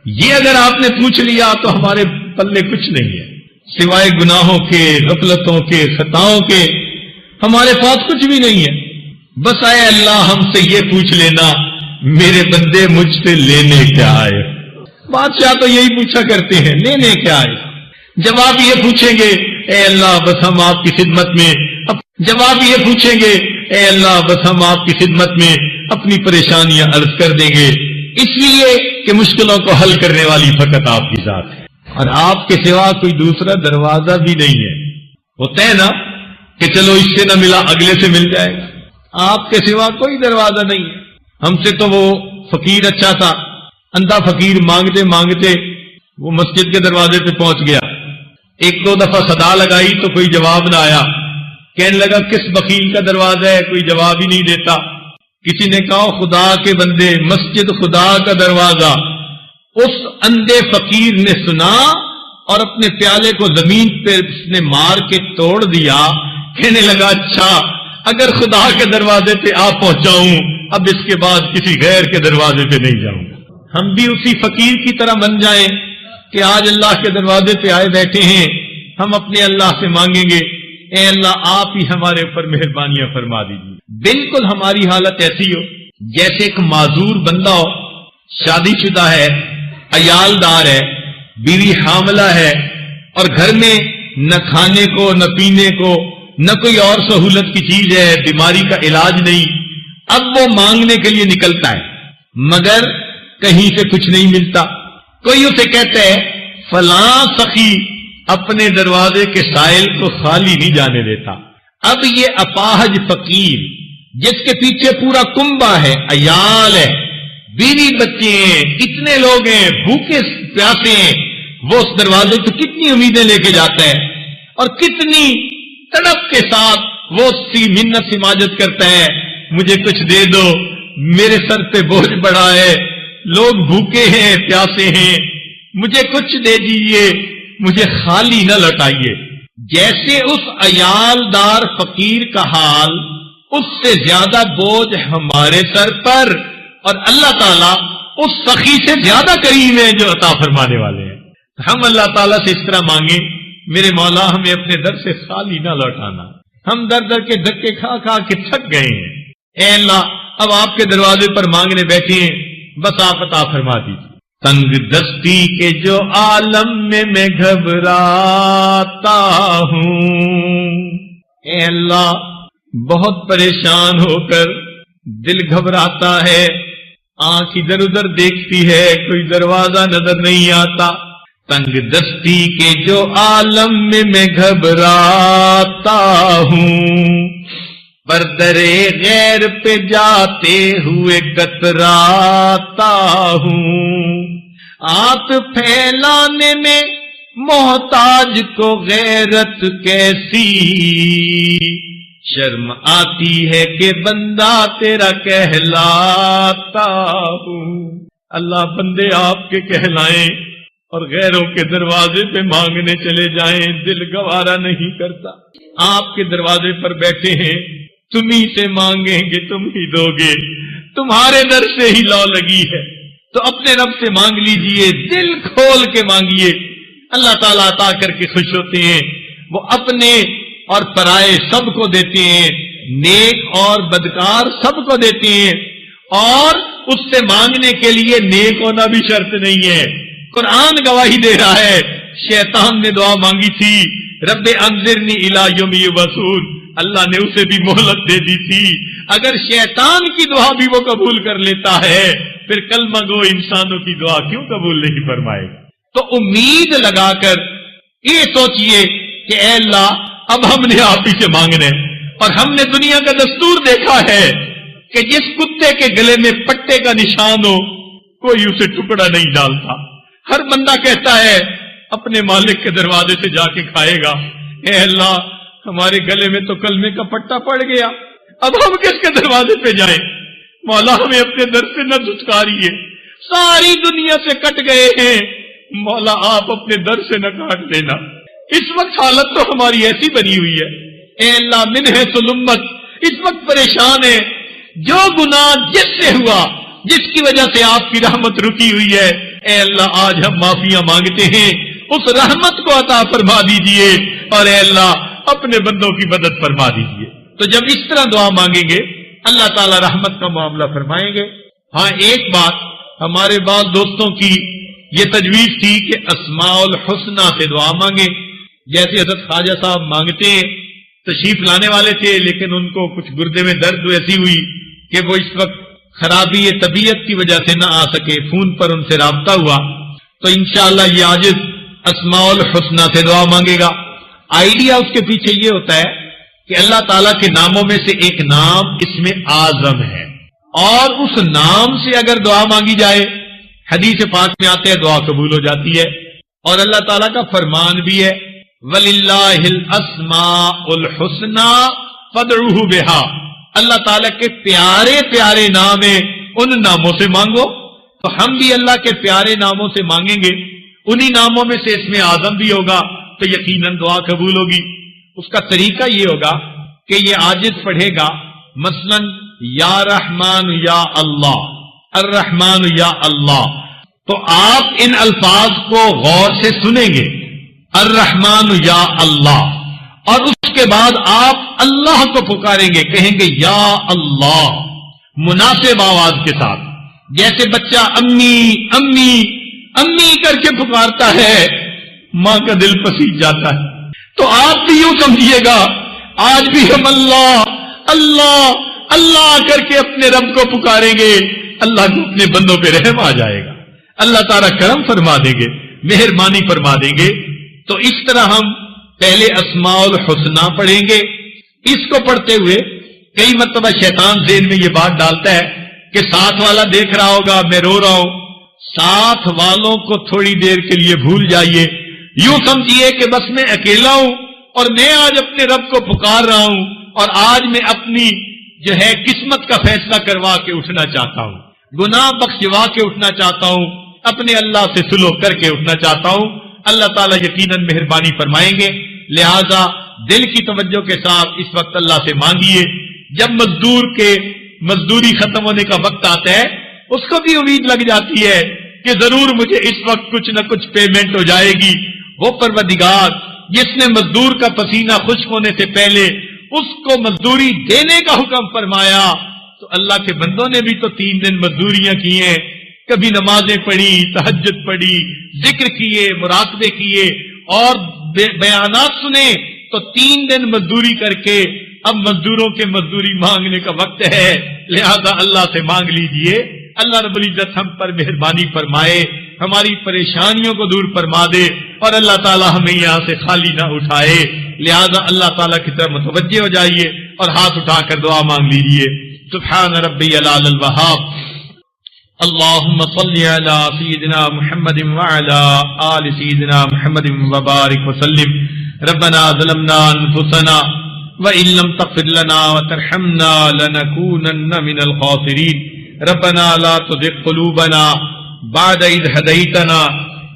یہ اگر آپ نے پوچھ لیا تو ہمارے پلے کچھ نہیں ہے، سوائے گناہوں کے، غفلتوں کے، خطاؤں کے ہمارے پاس کچھ بھی نہیں ہے۔ بس اے اللہ ہم سے یہ پوچھ لینا میرے بندے مجھ سے لینے کیا آئے۔ بادشاہ تو یہی پوچھا کرتے ہیں، لینے کیا آئے۔ جب آپ یہ پوچھیں گے اے اللہ بس ہم آپ کی خدمت میں، جب آپ یہ پوچھیں گے اے اللہ بس ہم آپ کی خدمت میں اپنی پریشانیاں عرض کر دیں گے، اس لیے کہ مشکلوں کو حل کرنے والی فقط آپ کی ذات ہے اور آپ کے سوا کوئی دوسرا دروازہ بھی نہیں ہے۔ ہوتا ہے نا کہ چلو اس سے نہ ملا اگلے سے مل جائے گا، آپ کے سوا کوئی دروازہ نہیں ہے۔ ہم سے تو وہ فقیر اچھا تھا، اندھا فقیر مانگتے مانگتے وہ مسجد کے دروازے پہ پہنچ گیا، ایک دو دفعہ صدا لگائی تو کوئی جواب نہ آیا، کہنے لگا کس بخیل کا دروازہ ہے، کوئی جواب ہی نہیں دیتا۔ کسی نے کہا خدا کے بندے مسجد خدا کا دروازہ۔ اس اندھے فقیر نے سنا اور اپنے پیالے کو زمین پہ اس نے مار کے توڑ دیا، کہنے لگا اچھا اگر خدا کے دروازے پہ آ پہنچا ہوں اب اس کے بعد کسی غیر کے دروازے پہ نہیں جاؤں۔ ہم بھی اسی فقیر کی طرح بن جائیں کہ آج اللہ کے دروازے پہ آئے بیٹھے ہیں، ہم اپنے اللہ سے مانگیں گے اے اللہ آپ ہی ہمارے اوپر مہربانیاں فرما دیجیے۔ بالکل ہماری حالت ایسی ہو جیسے ایک معذور بندہ ہو، شادی شدہ ہے، عیال دار ہے، بیوی حاملہ ہے اور گھر میں نہ کھانے کو نہ پینے کو نہ کوئی اور سہولت کی چیز ہے، بیماری کا علاج نہیں، اب وہ مانگنے کے لیے نکلتا ہے مگر کہیں سے کچھ نہیں ملتا۔ کوئی اسے کہتا ہے فلاں سخی اپنے دروازے کے سائل کو خالی نہیں جانے دیتا۔ اب یہ اپاہج فقیر جس کے پیچھے پورا کنبہ ہے، عیال ہے، بیوی بچے ہیں، اتنے لوگ ہیں، بھوکے پیاسے ہیں، وہ اس دروازے پہ کتنی امیدیں لے کے جاتا ہے اور کتنی تڑپ کے ساتھ وہ اس کی منت سماجت کرتا ہے، مجھے کچھ دے دو، میرے سر پہ بوجھ پڑا ہے، لوگ بھوکے ہیں پیاسے ہیں، مجھے کچھ دے دیجیے، مجھے خالی نہ لوٹائیے۔ جیسے اس عیال دار فقیر کا حال، اس سے زیادہ بوجھ ہمارے سر پر، اور اللہ تعالیٰ اس سخی سے زیادہ کریم ہے جو عطا فرمانے والے ہیں۔ ہم اللہ تعالیٰ سے اس طرح مانگیں میرے مولا ہمیں اپنے در سے خالی نہ لوٹانا، ہم در در کے دھکے کھا کھا کے تھک گئے ہیں، اے اللہ اب آپ کے دروازے پر مانگنے بیٹھے ہیں، بس آپ عطا فرما دیجیے۔ تنگ دستی کے جو عالم میں گھبراتا ہوں، اے اللہ بہت پریشان ہو کر دل گھبراتا ہے، آنکھ ادھر ادھر دیکھتی ہے کوئی دروازہ نظر نہیں آتا۔ تنگ دستی کے جو عالم میں گھبراتا ہوں، بردرے غیر پہ جاتے ہوئے کتراتا ہوں، آت پھیلانے میں محتاج کو غیرت کیسی، شرم آتی ہے کہ بندہ تیرا کہلاتا ہوں۔ اللہ بندے آپ کے کہلائیں اور غیروں کے دروازے پہ مانگنے چلے جائیں، دل گوارا نہیں کرتا۔ آپ کے دروازے پر بیٹھے ہیں، تم ہی سے مانگیں گے تم ہی دو گے، تمہارے در سے ہی لو لگی ہے، تو اپنے رب سے مانگ لیجئے، دل کھول کے مانگیے، اللہ تعالیٰ عطا کر کے خوش ہوتے ہیں۔ وہ اپنے اور پرائے سب کو دیتے ہیں، نیک اور بدکار سب کو دیتے ہیں، اور اس سے مانگنے کے لیے نیک ہونا بھی شرط نہیں ہے۔ قرآن گواہی دے رہا ہے، شیطان نے دعا مانگی تھی رب انذرنی الی یوم یبعثون، اللہ نے اسے بھی مہلت دے دی تھی، اگر شیطان کی دعا بھی وہ قبول کر لیتا ہے پھر کلمہ گو انسانوں کی دعا کیوں قبول نہیں فرمائے گا؟ تو امید لگا کر یہ سوچئے کہ اے اللہ اب ہم نے آپ ہی سے مانگنا ہے، اور ہم نے دنیا کا دستور دیکھا ہے کہ جس کتے کے گلے میں پٹے کا نشان ہو کوئی اسے ٹکڑا نہیں ڈالتا، ہر بندہ کہتا ہے اپنے مالک کے دروازے سے جا کے کھائے گا۔ اے اللہ ہمارے گلے میں تو کلمے کا پٹا پڑ گیا، اب ہم کس کے دروازے پہ جائیں؟ مولا ہمیں اپنے در سے نہ دھتکاریے، ساری دنیا سے کٹ گئے ہیں، مولا آپ اپنے در سے نہ کاٹ دینا۔ اس وقت حالت تو ہماری ایسی بنی ہوئی ہے، اے اللہ من ہے سلمت، اس وقت پریشان ہے، جو گناہ جس سے ہوا، جس کی وجہ سے آپ کی رحمت رکی ہوئی ہے، اے اللہ آج ہم معافیاں مانگتے ہیں، اس رحمت کو عطا فرما دیجئے، اور اے اللہ اپنے بندوں کی مدد فرما دیجئے۔ تو جب اس طرح دعا مانگیں گے اللہ تعالی رحمت کا معاملہ فرمائیں گے۔ ہاں ایک بات ہمارے بعض دوستوں کی یہ تجویز تھی کہ اسماء الحسنہ سے دعا مانگیں، جیسے حضرت خواجہ صاحب مانگتے ہیں، تشریف لانے والے تھے لیکن ان کو کچھ گردے میں درد ایسی ہوئی کہ وہ اس وقت خرابی طبیعت کی وجہ سے نہ آ سکے، فون پر ان سے رابطہ ہوا، تو انشاءاللہ یہ عاجز اسماء الحسنہ سے دعا مانگے گا۔ آئیڈیا اس کے پیچھے یہ ہوتا ہے کہ اللہ تعالیٰ کے ناموں میں سے ایک نام اسم اعظم ہے، اور اس نام سے اگر دعا مانگی جائے، حدیث پاک میں آتے ہیں دعا قبول ہو جاتی ہے، اور اللہ تعالیٰ کا فرمان بھی ہے وَلِلَّهِ الْأَسْمَاءُ الْحُسْنَى فَادْعُوهُ بِهَا، اللہ تعالیٰ کے پیارے پیارے نام ہیں، ان ناموں سے مانگو۔ تو ہم بھی اللہ کے پیارے ناموں سے مانگیں گے، انہی ناموں میں سے اسم اعظم بھی ہوگا تو یقیناً دعا قبول ہوگی۔ اس کا طریقہ یہ ہوگا کہ یہ عاجز پڑھے گا مثلا یا رحمان یا اللہ، الرحمن یا اللہ، تو آپ ان الفاظ کو غور سے سنیں گے، الرحمن یا اللہ، اور اس کے بعد آپ اللہ کو پکاریں گے، کہیں گے یا اللہ مناسب آواز کے ساتھ، جیسے بچہ امی امی امی کر کے پکارتا ہے، ماں کا دل پسیج جاتا ہے۔ تو آپ بھی یوں سمجھیے گا آج بھی ہم اللہ اللہ اللہ کر کے اپنے رب کو پکاریں گے، اللہ کو اپنے بندوں پہ رحم آ جائے گا، اللہ تعالیٰ کرم فرما دیں گے، مہربانی فرما دیں گے۔ تو اس طرح ہم پہلے اسماء الحسنہ پڑھیں گے۔ اس کو پڑھتے ہوئے کئی مرتبہ شیطان ذہن میں یہ بات ڈالتا ہے کہ ساتھ والا دیکھ رہا ہوگا میں رو رہا ہوں، ساتھ والوں کو تھوڑی دیر کے لیے بھول جائیے، یوں سمجھیے کہ بس میں اکیلا ہوں اور میں آج اپنے رب کو پکار رہا ہوں، اور آج میں اپنی جو ہے قسمت کا فیصلہ کروا کے اٹھنا چاہتا ہوں، گناہ بخشوا کے اٹھنا چاہتا ہوں، اپنے اللہ سے سلوک کر کے اٹھنا چاہتا ہوں۔ اللہ تعالیٰ یقیناً مہربانی فرمائیں گے، لہذا دل کی توجہ کے ساتھ اس وقت اللہ سے مانگیے۔ جب مزدور کے مزدوری ختم ہونے کا وقت آتا ہے، اس کو بھی امید لگ جاتی ہے کہ ضرور مجھے اس وقت کچھ نہ کچھ پیمنٹ ہو جائے گی۔ وہ پروردگار جس نے مزدور کا پسینہ خشک ہونے سے پہلے اس کو مزدوری دینے کا حکم فرمایا، تو اللہ کے بندوں نے بھی تو 3 دن مزدوریاں کی ہیں، کبھی نمازیں پڑھی، تہجد پڑھی، ذکر کیے، مراقبے کیے اور بیانات سنے، تو 3 دن مزدوری کر کے اب مزدوروں کے مزدوری مانگنے کا وقت ہے، لہذا اللہ سے مانگ لیجئے۔ اللہ رب العزت ہم پر مہربانی فرمائے، ہماری پریشانیوں کو دور فرما دے، اور اللہ تعالی ہمیں یہاں سے خالی نہ اٹھائے۔ لہذا اللہ تعالیٰ کی طرف متوجہ ہو جائیے اور ہاتھ اٹھا کر دعا مانگ لیجئے۔ سبحان ربی العلی الوہاب، اللہم صلی علی سیدنا محمد وعلی آل سیدنا محمد وبارک وسلم۔ ربنا ظلمنا انفسنا وإن لم تغفر لنا وترحمنا لنكونن من الخاسرين۔ ربنا لا تزغ قلوبنا بعد إذ هديتنا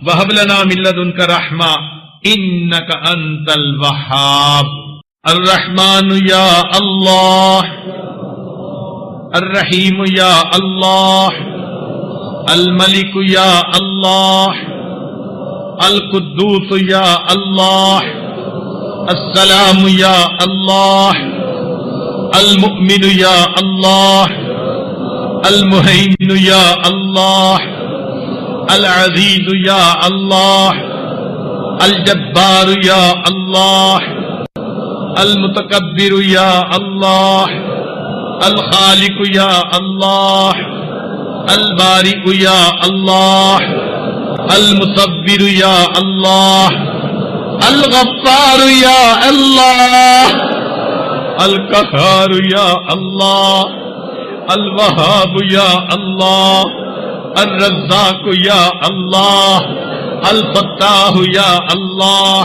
وهب لنا من لدنك رحمة إنك أنت الوهاب۔ الرحمن يا الله، الرحيم يا الله، الملك يا الله، القدوس يا الله، السلام يا الله، المؤمن يا الله، المهيمن يا الله، العزيز يا الله، الجبار يا الله، المتكبر يا الله، الخالق يا الله، البارئ يا الله، المصور يا الله، الغفار يا الله، القهار يا الله، الوهاب يا الله، الرزاق يا الله، الفتاح يا الله،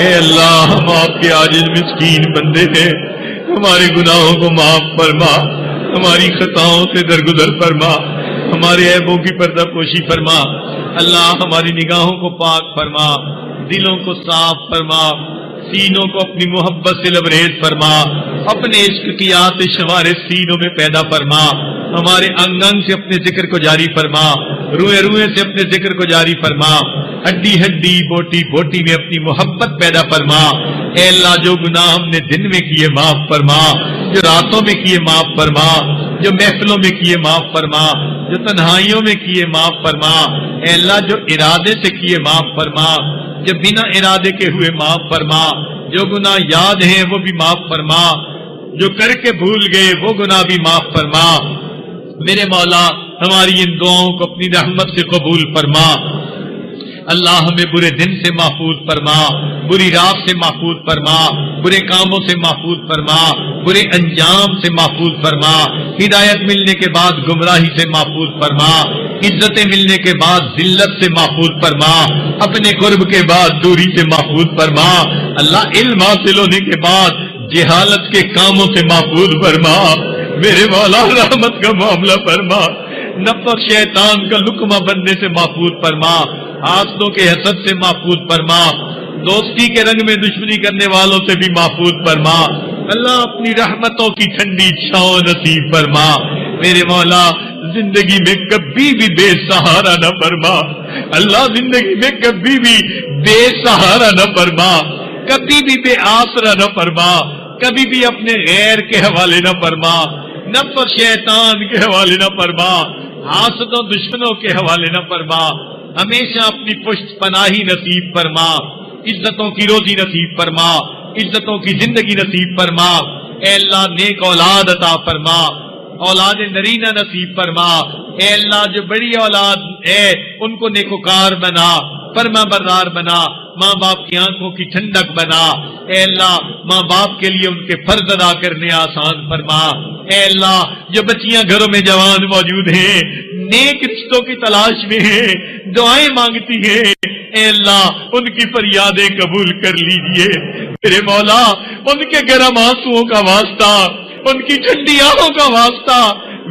اے اللہ ہم آپ کے عاجز مسکین بندے ہیں، ہمارے گناہوں کو معاف فرما، ہماری خطاؤں سے درگزر فرما، ہمارے عیبوں کی پردہ پوشی فرما، اللہ ہماری نگاہوں کو پاک فرما، دلوں کو صاف فرما، سینوں کو اپنی محبت سے لبریز فرما، اپنے عشق کی آتش ہمارے سینوں میں پیدا فرما، ہمارے انگ انگ سے اپنے ذکر کو جاری فرما، روئے روئے سے اپنے ذکر کو جاری فرما، ہڈی ہڈی بوٹی بوٹی میں اپنی محبت پیدا فرما۔ اے اللہ جو گناہ ہم نے دن میں کیے معاف فرما، جو راتوں میں کیے معاف فرما، جو محفلوں میں کیے معاف فرما، جو تنہائیوں میں کیے معاف فرما۔ اے اللہ جو ارادے سے کیے معاف فرما، جو بنا ارادے کے ہوئے معاف فرما، جو گناہ یاد ہیں وہ بھی معاف فرما، جو کر کے بھول گئے وہ گناہ بھی معاف فرما۔ میرے مولا ہماری ان دعاؤں کو اپنی رحمت سے قبول فرما۔ اللہ ہمیں برے دن سے محفوظ فرما، بری رات سے محفوظ فرما، برے کاموں سے محفوظ فرما، برے انجام سے محفوظ فرما، ہدایت ملنے کے بعد گمراہی سے محفوظ فرما، عزتیں ملنے کے بعد ذلت سے محفوظ فرما، اپنے قرب کے بعد دوری سے محفوظ فرما۔ اللہ علم حاصل ہونے کے بعد جہالت کے کاموں سے محفوظ فرما۔ میرے مولا رحمت کا معاملہ فرما، نفس اور شیطان کا لقمہ بننے سے محفوظ فرما، حاسدوں کے حسد سے محفوظ فرما، دوستی کے رنگ میں دشمنی کرنے والوں سے بھی محفوظ فرما۔ اللہ اپنی رحمتوں کی ٹھنڈی چھاؤں نصیب فرما۔ میرے مولا زندگی میں کبھی بھی بے سہارا نہ فرما، اللہ زندگی میں کبھی بھی بے سہارا نہ فرما، کبھی بھی بے آسرا نہ فرما، کبھی بھی اپنے غیر کے حوالے نہ فرما، نفس اور شیطان کے حوالے نہ فرما، حاسدوں دشمنوں کے حوالے نہ فرما۔ ہمیشہ اپنی پشت پناہی نصیب فرما، عزتوں کی روزی نصیب فرما، عزتوں کی زندگی نصیب فرما۔ اے اللہ نیک اولاد عطا فرما، اولاد نرینہ نصیب فرما۔ اے اللہ جو بڑی اولاد ہے ان کو نیکوکار بنا، فرما بردار بنا، ماں باپ کی آنکھوں کی ٹھنڈک بنا۔ اے اللہ ماں باپ کے لیے ان کے فرض ادا کرنے آسان فرما۔ اے اللہ جو بچیاں گھروں میں جوان موجود ہیں، نیک رشتوں کی تلاش میں ہیں، دعائیں مانگتی ہیں، اے اللہ ان کی فریادیں قبول کر لیجئے۔ میرے مولا ان کے گرم آنسوؤں کا واسطہ، ان کی ٹھنڈی آنکھوں کا واسطہ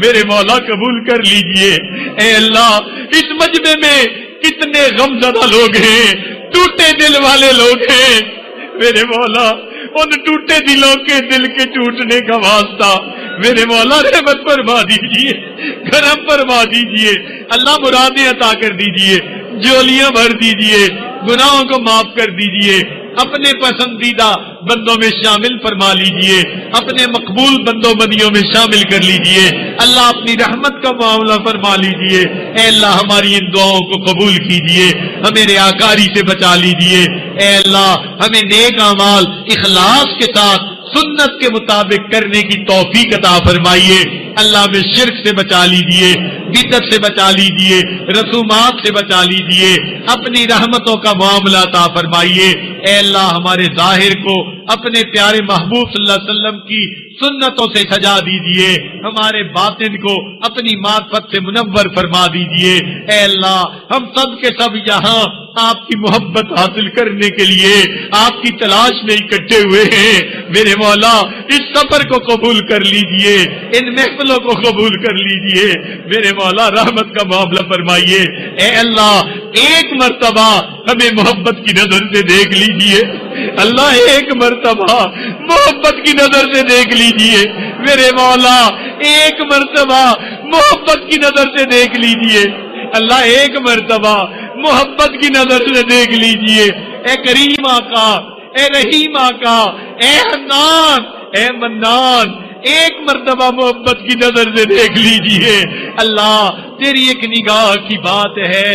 میرے مولا قبول کر لیجئے۔ اے اللہ اس مجمع میں کتنے غم زدہ لوگ ہیں، ٹوٹے دل والے لوگ ہیں، میرے مولا ان ٹوٹے دلوں کے دل کے ٹوٹنے کا واسطہ میرے مولا رحمت فرما دیجئے، کرم فرما دیجئے۔ اللہ مرادیں عطا کر دیجئے، جولیاں بھر دیجئے، گناہوں کو معاف کر دیجئے، اپنے پسندیدہ بندوں میں شامل فرما لیجئے، اپنے مقبول بندوں بدیوں میں شامل کر لیجئے۔ اللہ اپنی رحمت کا معاملہ فرما لیجئے۔ اے اللہ ہماری ان دعاؤں کو قبول کیجئے، ہمیں ریاکاری سے بچا لیجئے۔ اے اللہ ہمیں نیک اعمال اخلاص کے ساتھ سنت کے مطابق کرنے کی توفیق عطا فرمائیے۔ اللہ ہمیں شرک سے بچا لیجئے، بدعت سے بچا لیجئے، رسومات سے بچا لیجئے، اپنی رحمتوں کا معاملہ عطا فرمائیے۔ اے اللہ ہمارے ظاہر کو اپنے پیارے محبوب صلی اللہ علیہ وسلم کی سنتوں سے سجا دیجئے، ہمارے باطن کو اپنی معرفت سے منور فرما دیجئے۔ اے اللہ ہم سب کے سب یہاں آپ کی محبت حاصل کرنے کے لیے آپ کی تلاش میں اکٹھے ہوئے ہیں۔ میرے مولا اس سفر کو قبول کر لیجئے، ان محفلوں کو قبول کر لیجئے۔ میرے مولا رحمت کا معاملہ فرمائیے۔ اے اللہ ایک مرتبہ ہمیں محبت کی نظر سے دیکھ لیجئے، اللہ ایک مرتبہ محبت کی نظر سے دیکھ لیجئے۔ میرے مولا ایک مرتبہ محبت کی نظر سے دیکھ لیجئے، اللہ ایک مرتبہ محبت کی نظر سے دیکھ لیجئے۔ اے کریم آقا، اے رحیم آقا، اے حنان، اے منان، ایک مرتبہ محبت کی نظر سے دیکھ لیجئے۔ اللہ تیری ایک نگاہ کی بات ہے،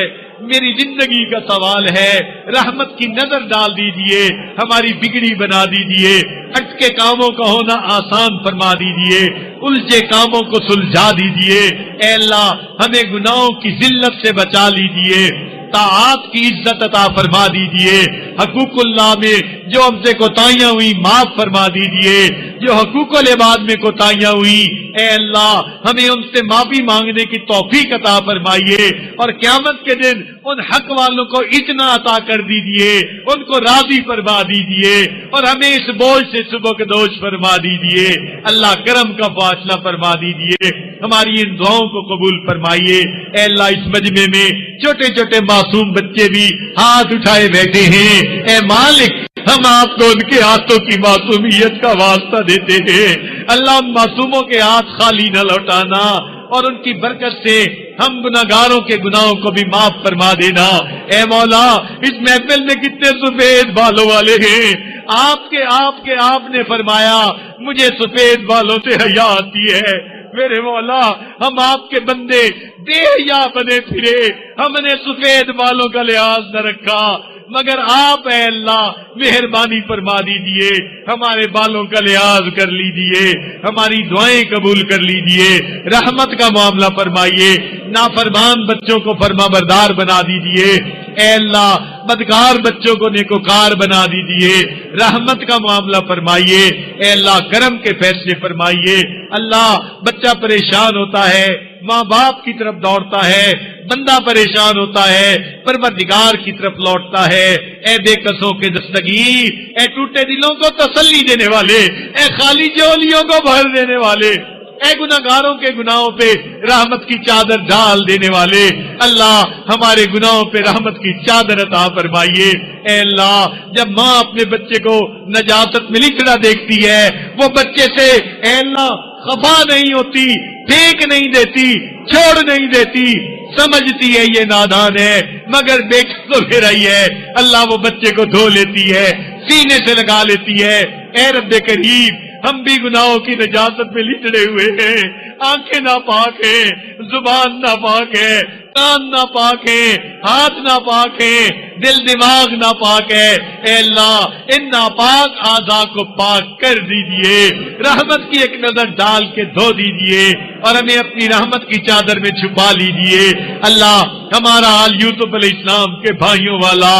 میری زندگی کا سوال ہے، رحمت کی نظر ڈال دیجئے، ہماری بگڑی بنا دیجئے، اٹکے کاموں کا ہونا آسان فرما دیجئے، الجھے کاموں کو سلجھا دیجئے۔ اے اللہ ہمیں گناہوں کی ذلت سے بچا لیجئے، طاعات کی عزت عطا فرما دیجئے، حقوق اللہ میں جو ہم سے کوتاہیاں ہوئی معاف فرما دیجئے، جو حقوق العباد میں کوتاہیاں ہوئی اے اللہ ہمیں ان سے معافی مانگنے کی توفیق عطا فرمائیے، اور قیامت کے دن ان حق والوں کو اتنا عطا کر دیجئے، ان کو راضی فرما دیجئے، اور ہمیں اس بوجھ سے سبکدوش فرما دیجئے۔ اللہ کرم کا فاصلہ فرما دیجئے، ہماری ان دعاؤں کو قبول فرمائیے۔ اے اللہ اس مجمع میں چھوٹے چھوٹے معصوم بچے بھی ہاتھ اٹھائے بیٹھے ہیں، اے مالک ہم آپ کو ان کے ہاتھوں کی معصومیت کا واسطہ دیتے ہیں، اللہ ان معصوموں کے ہاتھ خالی نہ لوٹانا، اور ان کی برکت سے ہم گناہگاروں کے گناہوں کو بھی معاف فرما دینا۔ اے مولا اس محفل میں کتنے سفید بالوں والے ہیں، آپ نے فرمایا مجھے سفید بالوں سے حیا آتی ہے۔ میرے مولا ہم آپ کے بندے بے حیا بنے پھرے، ہم نے سفید بالوں کا لحاظ نہ رکھا، مگر آپ اے اللہ مہربانی فرما دیجئے، ہمارے بالوں کا لحاظ کر لیجئے، ہماری دعائیں قبول کر لیجئے، رحمت کا معاملہ فرمائیے، نافرمان بچوں کو فرما بردار بنا دیجئے، اے اللہ بدکار بچوں کو نیکوکار بنا دیجئے، رحمت کا معاملہ فرمائیے، اے اللہ کرم کے فیصلے فرمائیے۔ اللہ بچہ پریشان ہوتا ہے ماں باپ کی طرف دوڑتا ہے، بندہ پریشان ہوتا ہے پروردگار کی طرف لوٹتا ہے۔ اے بے کسوں کے دستگیر، اے ٹوٹے دلوں کو تسلی دینے والے، اے خالی جولیوں کو بھر دینے والے، اے گناہگاروں کے گناہوں پہ رحمت کی چادر ڈال دینے والے، اللہ ہمارے گناہوں پہ رحمت کی چادر عطا فرمائیے۔ اے اللہ جب ماں اپنے بچے کو نجاست میں لکھنا دیکھتی ہے، وہ بچے سے اے اللہ خفا نہیں ہوتی، پھینک نہیں دیتی، چھوڑ نہیں دیتی، سمجھتی ہے یہ نادان ہے، مگر دیکھ تو پھر آئی ہے، اللہ وہ بچے کو دھو لیتی ہے، سینے سے لگا لیتی ہے۔ اے رب کریم ہم بھی گناہوں کی نجاست میں لٹڑے ہوئے ہیں، آنکھیں ناپاک ہیں، زبان ناپاک ہے، کان ناپاک ہے، ہاتھ ناپاک ہے، دل دماغ ناپاک ہے۔ اے اللہ ان ناپاک اعضاء کو پاک کر دیجئے، رحمت کی ایک نظر ڈال کے دھو دیجئے، اور ہمیں اپنی رحمت کی چادر میں چھپا لیجئے۔ اللہ ہمارا حال یوسف علیہ السلام کے بھائیوں والا،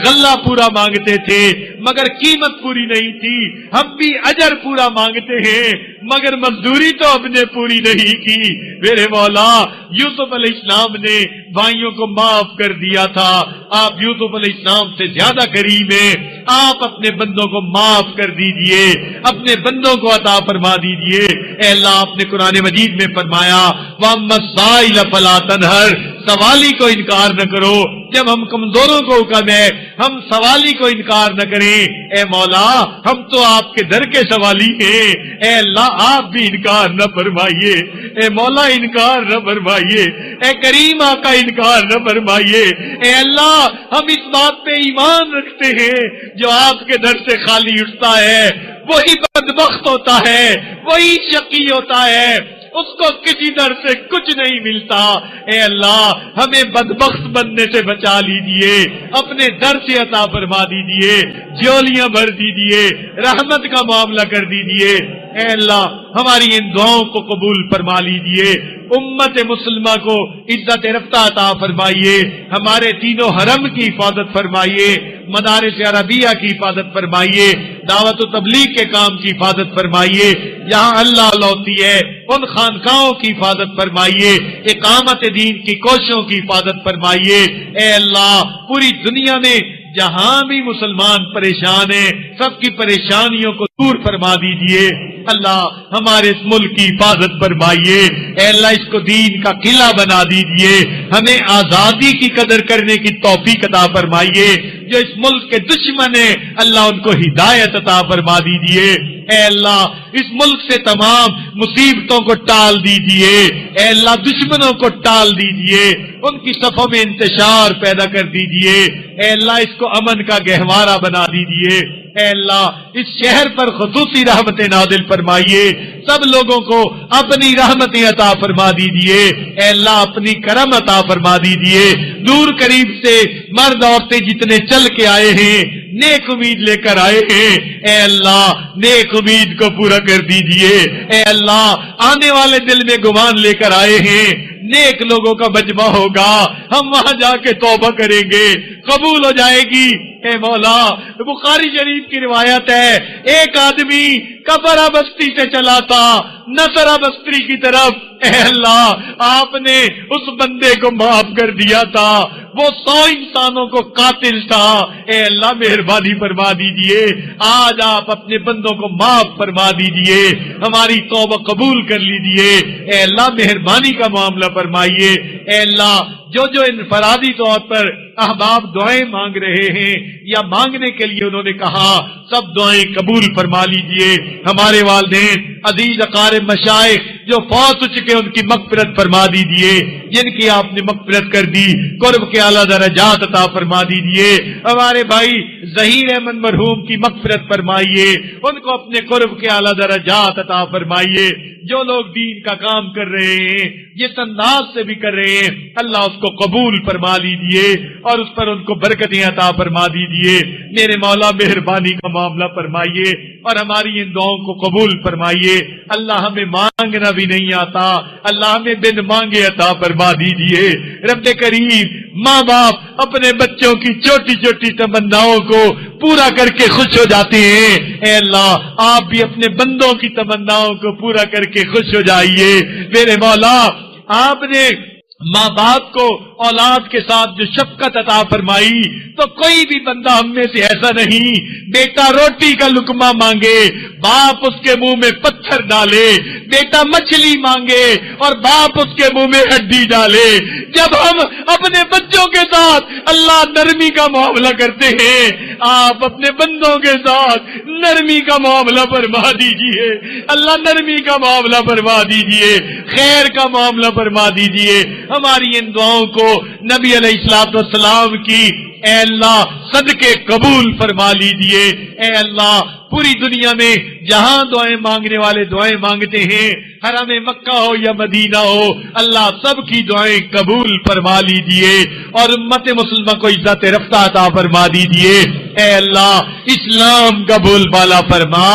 غلہ پورا مانگتے تھے مگر قیمت پوری نہیں تھی، ہم بھی اجر پورا مانگتے ہیں مگر مزدوری تو ہم نے پوری نہیں کی۔ میرے مولا یوسف علیہ السلام نے بھائیوں کو معاف کر دیا تھا، آپ یوسف علیہ السلام سے زیادہ کریم ہیں، آپ اپنے بندوں کو معاف کر دیجئے، اپنے بندوں کو عطا فرما دیجئے۔ اے اللہ آپ نے قرآن مجید میں فرمایا وَأَمَّا السَّائِلَ فَلَا تَنْهَرْ، سوالی کو انکار نہ کرو۔ جب ہم کمزوروں کو حکم ہے ہم سوالی کو انکار نہ کریں، اے مولا ہم تو آپ کے در کے سوالی ہیں، اے اللہ آپ بھی انکار نہ فرمائیے، اے مولا انکار نہ فرمائیے، اے کریم آقا انکار نہ فرمائیے۔ اے اللہ ہم اس بات پہ ایمان رکھتے ہیں جو آپ کے در سے خالی اٹھتا ہے وہی بدبخت ہوتا ہے، وہی شقی ہوتا ہے، اس کو کسی در سے کچھ نہیں ملتا۔ اے اللہ ہمیں بدبخت بننے سے بچا لیجئے، اپنے در سے عطا فرما دیجئے، جولیاں بھر دیجئے، رحمت کا معاملہ کر دیجئے۔ اے اللہ ہماری ان دعاؤں کو قبول فرما لیجئے، امت مسلمہ کو عزت رفتہ عطا فرمائیے، ہمارے تینوں حرم کی حفاظت فرمائیے، مدارس عربیہ کی حفاظت فرمائیے، دعوت و تبلیغ کے کام کی حفاظت فرمائیے، جہاں اللہ لوٹی ہے ان خانقاہوں کی حفاظت فرمائیے، اقامت دین کی کوششوں کی حفاظت فرمائیے۔ اے اللہ پوری دنیا میں جہاں بھی مسلمان پریشان ہیں سب کی پریشانیوں کو دور فرما دیجئے۔ اللہ ہمارے اس ملک کی حفاظت فرمائیے، اے اللہ اس کو دین کا قلعہ بنا دیجئے، ہمیں آزادی کی قدر کرنے کی توفیق عطا فرمائیے، جو اس ملک کے دشمن ہیں اللہ ان کو ہدایت عطا فرما دیجئے۔ اے اللہ اس ملک سے تمام مصیبتوں کو ٹال دیجئے، اے اللہ دشمنوں کو ٹال دیجئے، ان کی صفوں میں انتشار پیدا کر دیجئے، اے اللہ اس کو امن کا گہوارہ بنا دیجئے۔ اے اللہ اس شہر پر خصوصی رحمت نازل فرمائیے، سب لوگوں کو اپنی رحمتیں عطا فرما دیجئے، اے اللہ اپنی کرم عطا فرما دیجئے۔ دور قریب سے مرد عورتیں جتنے چل کے آئے ہیں نیک امید لے کر آئے ہیں، اے اللہ نیک امید کو پورا کر دیجئے۔ اے اللہ آنے والے دل میں گمان لے کر آئے ہیں نیک لوگوں کا مجمع ہوگا، ہم وہاں جا کے توبہ کریں گے، قبول ہو جائے گی۔ اے مولا، بخاری شریف کی روایت ہے، ایک آدمی کفرہ بستی سے چلا تھا نصرہ بستی کی طرف، اے اللہ آپ نے اس بندے کو معاف کر دیا تھا، وہ 100 انسانوں کو قاتل تھا، اے اللہ مہربانی فرما دیجئے، آج آپ اپنے بندوں کو معاف فرما دیجئے، ہماری توبہ قبول کر لیجئے، اے اللہ مہربانی کا معاملہ فرمائیے۔ اے اللہ جو انفرادی طور پر احباب دعائیں مانگ رہے ہیں یا مانگنے کے لیے انہوں نے کہا، سب دعائیں قبول فرما لیجئے۔ ہمارے والدین عزیز اقارب مشائخ جو فوت ہو چکے ان کی مغفرت فرما دیجئے، جن کی آپ نے مغفرت کر دی قرب کے اعلیٰ درجات عطا فرما دیجئے۔ ہمارے بھائی ظہیر احمد مرحوم کی مغفرت فرمائیے، ان کو اپنے قرب کے اعلیٰ درجات عطا فرمائیے۔ جو لوگ دین کا کام کر رہے ہیں جس انداز سے بھی کر رہے ہیں، اللہ اس کو قبول فرما لیجئے اور اس پر ان کو برکتیں عطا فرما دیجئے۔ میرے مولا مہربانی کا معاملہ فرمائیے اور ہماری ان دعاؤں کو قبول فرمائیے۔ اللہ ہمیں مانگنا بھی نہیں آتا، اللہ ہمیں بن مانگے عطا فرما دیجئے۔ رب کریم، ماں باپ اپنے بچوں کی چھوٹی چھوٹی تمناؤں کو پورا کر کے خوش ہو جاتے ہیں، اے اللہ آپ بھی اپنے بندوں کی تمناؤں کو پورا کر کے خوش ہو جائیے۔ میرے مولا، آپ نے ماں باپ کو اولاد کے ساتھ جو شفقت عطا فرمائی، تو کوئی بھی بندہ ہم میں سے ایسا نہیں بیٹا روٹی کا لقمہ مانگے باپ اس کے منہ میں پتھر ڈالے، بیٹا مچھلی مانگے اور باپ اس کے منہ میں ہڈی ڈالے۔ جب ہم اپنے بچوں کے ساتھ اللہ نرمی کا معاملہ کرتے ہیں، آپ اپنے بندوں کے ساتھ نرمی کا معاملہ فرما دیجئے، اللہ نرمی کا معاملہ فرما دیجئے، خیر کا معاملہ فرما دیجئے۔ ہماری ان دعاؤں کو نبی علیہ الصلوۃ والسلام کی اے اللہ صدقے قبول فرما لیجئے۔ اے اللہ پوری دنیا میں جہاں دعائیں مانگنے والے دعائیں مانگتے ہیں، حرم مکہ ہو یا مدینہ ہو، اللہ سب کی دعائیں قبول فرما لیجئے اور امت مسلمہ کو عزت رفتہ عطا فرما دیجئے۔ اے اللہ اسلام کا بول بالا فرما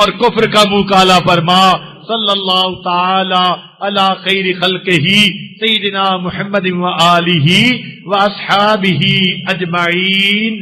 اور کفر کا منہ کالا فرما۔ صلی اللہ تعالی علی خیر خلقہ سیدنا محمد و آلہ و اصحابہ اجمعین۔